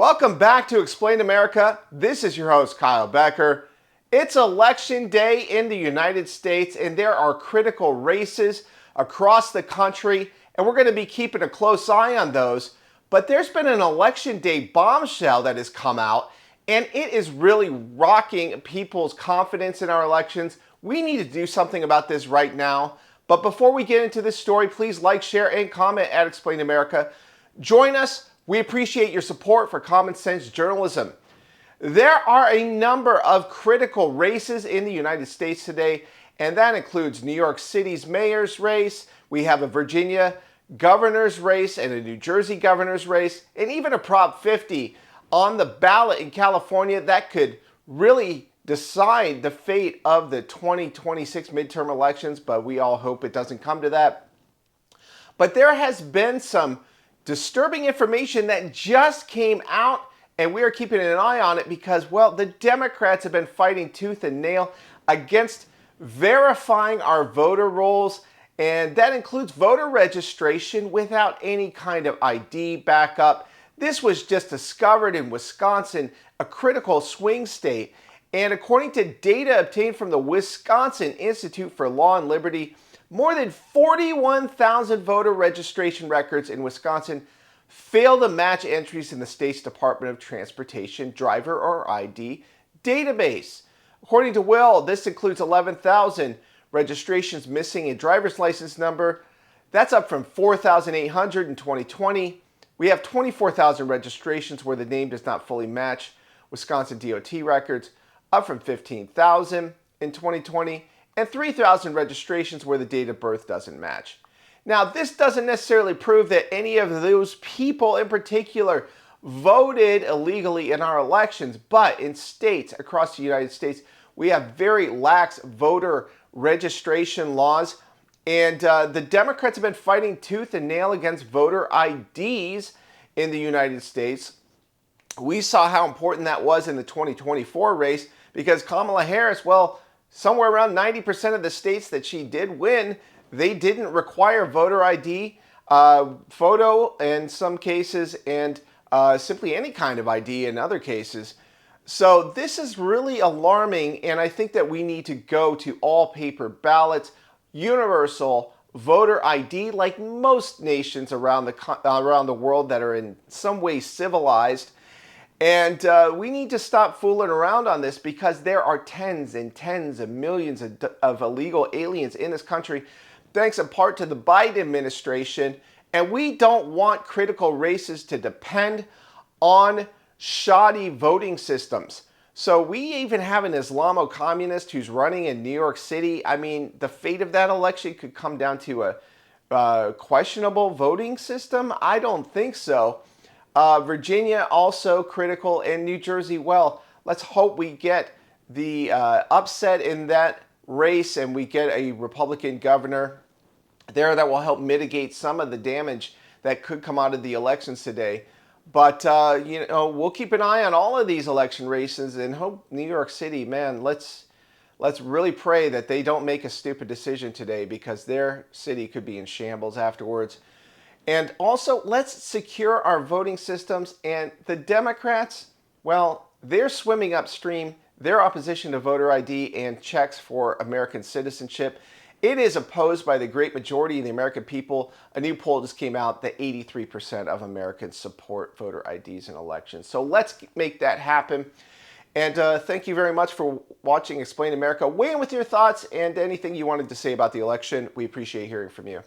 Welcome back to Explain America. This is your host, Kyle Becker. It's election day in the United States, and there are critical races across the country, and we're going to be keeping a close eye on those. But there's been an election day bombshell that has come out, and it is really rocking people's confidence in our elections. We need to do something about this right now. But before we get into this story, please like, share, and comment at Explain America. Join us. We appreciate your support for common sense journalism. There are a number of critical races in the United States today, and that includes New York City's mayor's race. We have a Virginia governor's race and a New Jersey governor's race, and even a Prop 50 on the ballot in California that could really decide the fate of the 2026 midterm elections, but we all hope it doesn't come to that. But there has been some disturbing information that just came out, and we are keeping an eye on it because, well, the Democrats have been fighting tooth and nail against verifying our voter rolls, and that includes voter registration without any kind of ID backup. This was just discovered in Wisconsin, a critical swing state, and according to data obtained from the Wisconsin Institute for Law and Liberty, more than 41,000 voter registration records in Wisconsin fail to match entries in the state's Department of Transportation driver or ID database. According to Will, this includes 11,000 registrations missing a driver's license number. That's up from 4,800 in 2020. We have 24,000 registrations where the name does not fully match Wisconsin DOT records, up from 15,000 in 2020. And 3,000 registrations where the date of birth doesn't match. Now, this doesn't necessarily prove that any of those people in particular voted illegally in our elections, but in states across the United States, we have very lax voter registration laws, and the Democrats have been fighting tooth and nail against voter IDs in the United States. We saw how important that was in the 2024 race because Kamala Harris, well, somewhere around 90% of the states that she did win, they didn't require voter ID, photo in some cases, and simply any kind of ID in other cases. So this is really alarming, and I think that we need to go to all paper ballots, universal voter ID, like most nations around the world that are in some way civilized. And we need to stop fooling around on this because there are tens and tens of millions of illegal aliens in this country, thanks in part to the Biden administration. And we don't want critical races to depend on shoddy voting systems. So we even have an Islamo-communist who's running in New York City. I mean, the fate of that election could come down to a questionable voting system. I don't think so. Virginia also critical, and New Jersey, well, let's hope we get the upset in that race and we get a Republican governor there that will help mitigate some of the damage that could come out of the elections today. But, we'll keep an eye on all of these election races and hope New York City, man, let's really pray that they don't make a stupid decision today because their city could be in shambles afterwards. And also, let's secure our voting systems. And the Democrats, well, they're swimming upstream. Their opposition to voter ID and checks for American citizenship, it is opposed by the great majority of the American people. A new poll just came out that 83% of Americans support voter IDs in elections. So let's make that happen. And thank you very much for watching Explain America. Weigh in with your thoughts and anything you wanted to say about the election. We appreciate hearing from you.